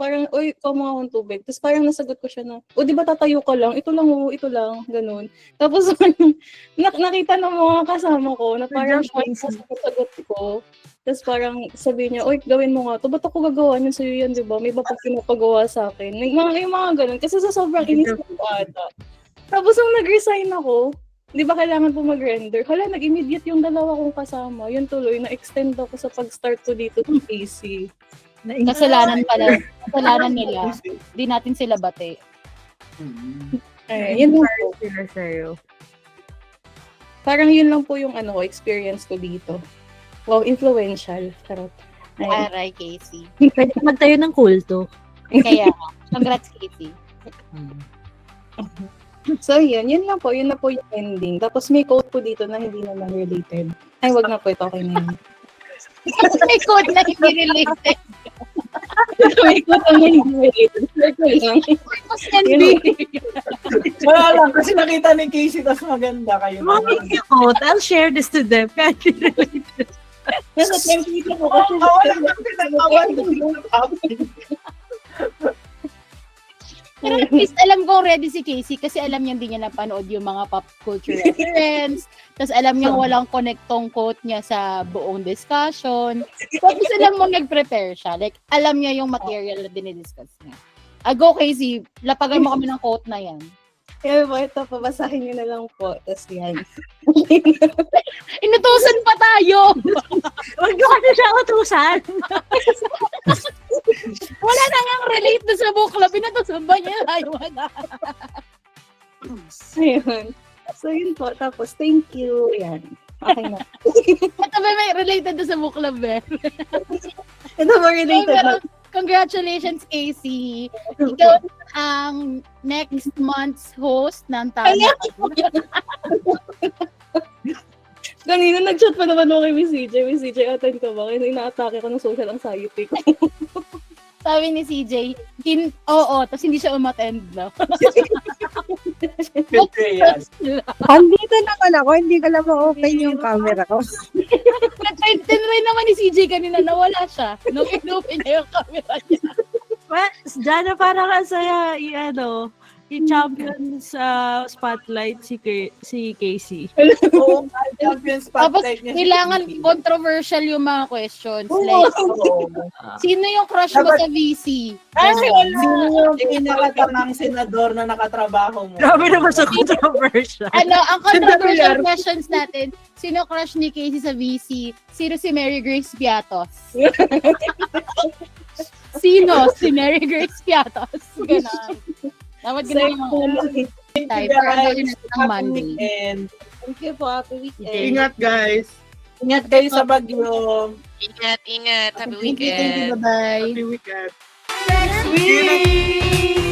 parang, uy, kuha mo akong tubig. Tapos parang nasagot ko siya na, o di ba tatayo ka lang? Ito lang, ganun. Tapos nakita ng mga kasama ko na parang siya sagot ko. Tapos parang sabi niya, uy, gawin mo nga to. Ba't ako gagawa niyan sa'yo yan, di ba? May iba pag pinapagawa sa akin. Yung mga ganun. Kasi sa sobrang inis ko ata. Tapos nung nag-resign ako, di ba kailangan po mag-render? Hala, nag-immediate yung dalawa kong kasama. Yun tuloy, na-extend ako sa pag-start ko dito ng AC. Kasalanan pala. Kasalanan nila. Di natin sila bate. Yun lang po. Sa'yo. Parang yun lang po yung experience ko dito. Wow, influential. Charot. Aray, Casey. Pwede magtayo ng kulto. Kaya, congrats, Casey. So, yun lang po. Yun na po yung ending. Tapos may quote po dito na hindi naman related. Ay, wag na po. Ito, okay na yun. May code na hindi related. May quote na hindi related. Wala lang, kasi nakita ni Casey, tas maganda kayo. Mami, quote. I'll share this to them. Kahit hindi related. Nasa template ko kasi. Pero at least alam ko ready si Casey kasi alam niya hindi niya napanood yung mga pop culture reference. Tapos alam niya walang connectong quote niya sa buong discussion. Tapos alam mo nag-prepare siya. Like, alam niya yung material na dinidiscuss niya. Go Casey, lapagan mo kami ng quote na yan. Kaya po, ito, pabasahin niyo na lang po. Tapos yan. Inutusan pa tayo! Huwag nyo kasi siya utusan. Wala na nga relate na sa book club. Inutusan ba niya? Ay, wala. Ayun. So, yun po. Tapos, thank you. Yan. Okay na. Ito ba may related na sa book club eh? Ito ba related na? Congratulations, Casey. Ikaw ang next month's host ng Tama. Kanina nag-chat pa naman ako kay Miss CJ. Miss CJ, attend ka ba? Kasi ina-atake ko ng social anxiety ko. Sabi ni CJ, oo, tapos hindi siya umattend na. Andito naman ako, hindi ko lang ma-open yung camera ko. Tinry naman ni CJ kanina, nawala siya. Nung in-open niya yung camera niya. Diyan na parang ang saya I-champion sa spotlight si Casey. Oo, champion Tapos, spotlight niya. kailangan controversial yung mga questions. Like, sino yung crush mo sa VC? Sino yung pinakatangang senador na nakatrabaho mo? Grabe naman sa controversial. Ang controversial questions natin, sino crush ni Casey sa VC? Sino si Mary Grace Piatos? Sino si Mary Grace Piatos? Ganon. Dapat ganun yung mga type. Pero gawin natin ng Monday. Thank you po. Happy weekend. Ingat, guys. Ingat kayo sa bagyo. Ingat. Happy Thank you. weekend. Bye-bye. Happy weekend. Next week!